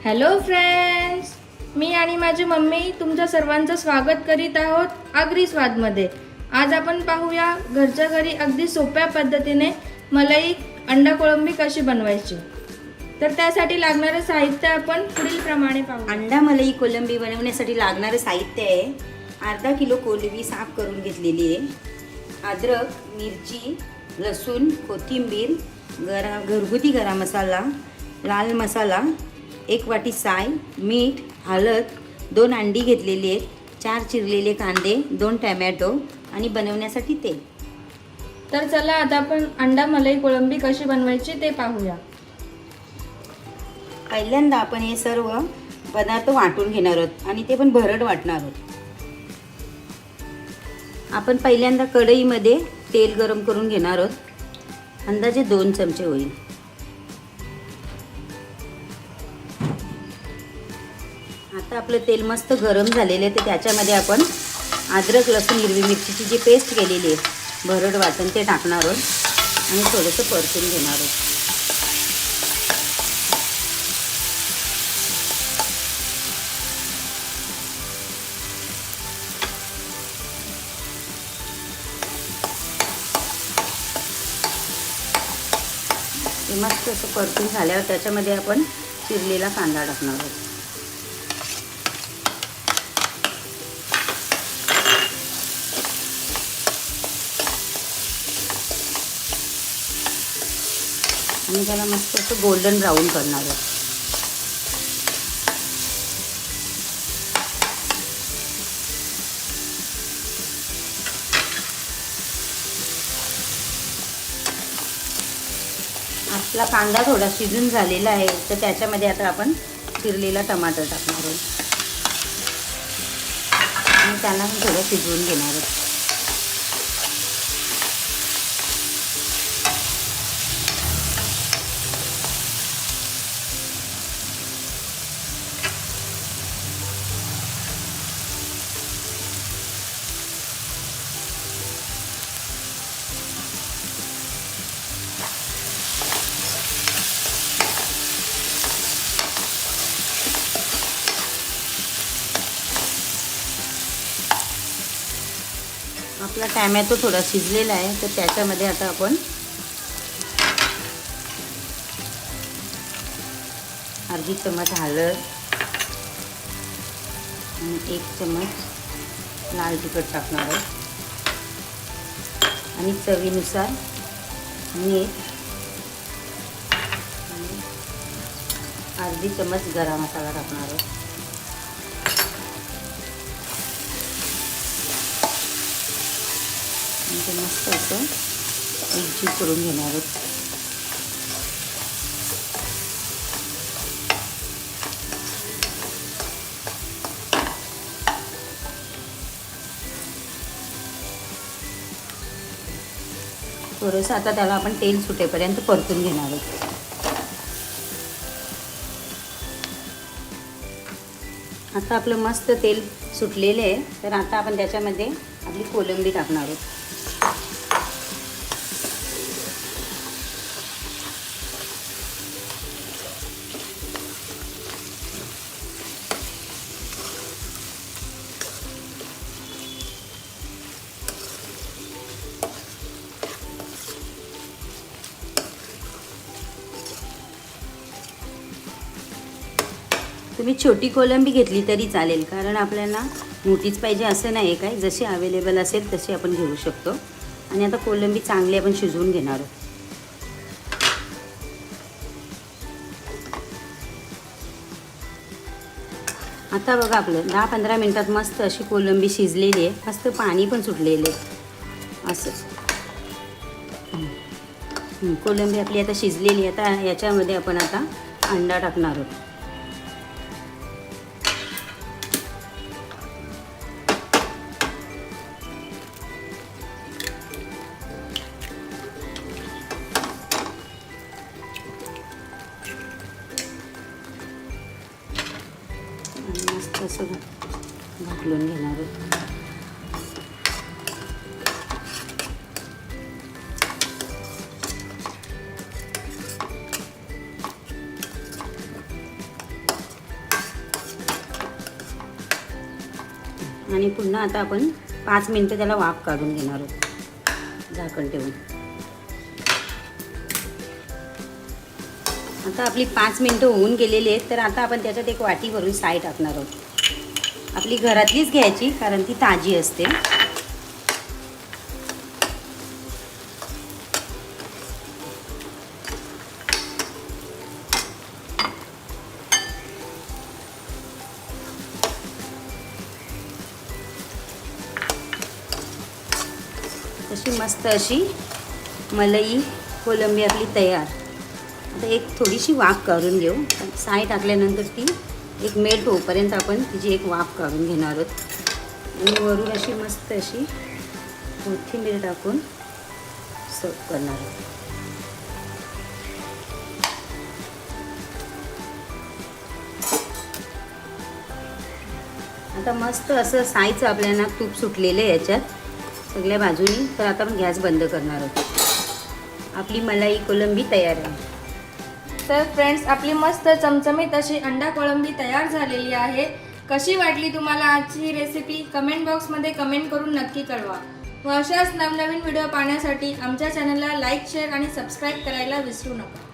Hello friends, मी आणि माझी mummy तुमच्या सर्वांचं स्वागत करीत आहोत आगरी स्वादमध्ये। आज आपण पाहूया घरच्या घरी अगदी सोप्या पद्धतीने मलाई अंडा कोळंबी कशी बनवायची। तर त्यासाठी लागणारे साहित्य आपण पुढील प्रमाणे पाहू। अंडा मलाई कोळंबी बनवण्यासाठी लागणारे साहित्य आहे अर्धा किलो कोळंबी साफ करून घेतलेली आहे, अद्रक, मिरची, लसूण, कोथिंबीर, घरगुती गरम मसाला, लाल मसाला, 1 वाटी साय, मीठ, हळद, 2 अंडी घेतलेली आहेत, 4 चिरलेले कांदे, 2 टोमॅटो आणि बनवण्यासाठी तेल। तर चला आता आपण अंडा मलाई कोळंबी कशी बनवायची ते पाहूया। पहिल्यांदा आपण हे सर्व पदार्थ वाटून घेणार आहोत आणि ते पण भरड वाटणार आहोत। आपण पहिल्यांदा कढईमध्ये तेल गरम करून घेणार आहोत, अंदाजे 2 चमचे होईल। आता आपलं तेल मस्त गरम झालेलं आहे, तर त्याच्यामध्ये आपण अद्रक, लसूण, हिरवी मिरचीची जी पेस्ट केलेली आहे भरड वाटण ते टाकणार आहोत आणि थोडंसं परतून घेणार आहोत। हे मस्त असं परतून झाल्यावर त्याच्यामध्ये आपण चिरलेला कांदा टाकणार आहोत। आणि त्याला मस्त असं गोल्डन ब्राऊन करणार आहोत। आपला कांदा थोडा शिजून झालेला आहे, तर त्याच्यामध्ये आता आपण चिरलेला टमाटर टाकणार आहोत आणि त्यांना थोडं शिजवून घेणार आहोत। आपला टोमॅटो थोडा शिजलेला आहे, तर त्याच्यामध्ये आता आपण अर्धी चमच हळद आणि 1 चमच लाल तिखट टाकणार आहोत आणि चवीनुसार मीठ आणि अर्धी चमच गरम मसाला टाकणार आहोत। ते मस्त असं एकजीव करून घेणार आहोत। थोडंसं आता त्याला आपण तेल सुटेपर्यंत परतून घेणार आहोत। आता आपलं मस्त तेल सुटलेलं आहे, तर आता आपण त्याच्यामध्ये आपली कोळंबी टाकणार आहोत। तुम्ही छोटी कोळंबी घेतली तरी चालेल, कारण आपल्याला मोठीच पाहिजे असं नाही काय, जशी अवेलेबल असेल तशी आपण घेऊ शकतो। आणि आता कोळंबी चांगली आपण शिजवून घेणार आहोत। आता बघा आपलं 10-15 मिनिटात मस्त अशी कोळंबी शिजलेली आहे, मस्त पाणी पण सुटलेले असं। कोळंबी आपली आता शिजलेली आहे। आता याच्यामध्ये आपण आता अंडा टाकणार आहोत। मस्त असं घालून घेणार आहोत। आणि पुन्हा आता आपण 5 मिनटं त्याला वाफ काढून घेणार आहोत झाकण ठेवून. आता आपली 5 मिनटं होऊन गेलेली आहेत. तर आता आपण त्याच्यात एक वाटी भरून साय टाकणार आहोत. आपली घरातलीच घ्यायची कारण ती ताजी असते. तशी मस्त अशी मलाई कोलंबी आपली तयार. आता एक थोडीशी वाफ काढून घेऊ. साय टाकल्यानंतर ती एक मेल्ट होईपर्यंत आपण तिची एक वाफ काढून घेणार आहोत आणि वरून अशी मस्त अशी कोथिंबीर टाकून सर्व करणार आहोत. आता मस्त असं सायचं आपल्याला तूप सुटलेलं आहे याच्यात सगळ्या बाजूनी. तर आता आपण गॅस बंद करणार आहोत. आपली मलाई कोलंबी तयार आहे. तर फ्रेंड्स, आपली मस्त चमचमीत अशी अंडा कोळंबी तयार झालेली आहे. कशी वाटली तुम्हाला आजची रेसिपी कमेंट बॉक्समध्ये कमेंट करून नक्की कळवा. व अशाच नवनवीन व्हिडिओ पाहण्यासाठी आमच्या चॅनलला लाईक, शेअर आणि सबस्क्राईब करायला विसरू नका.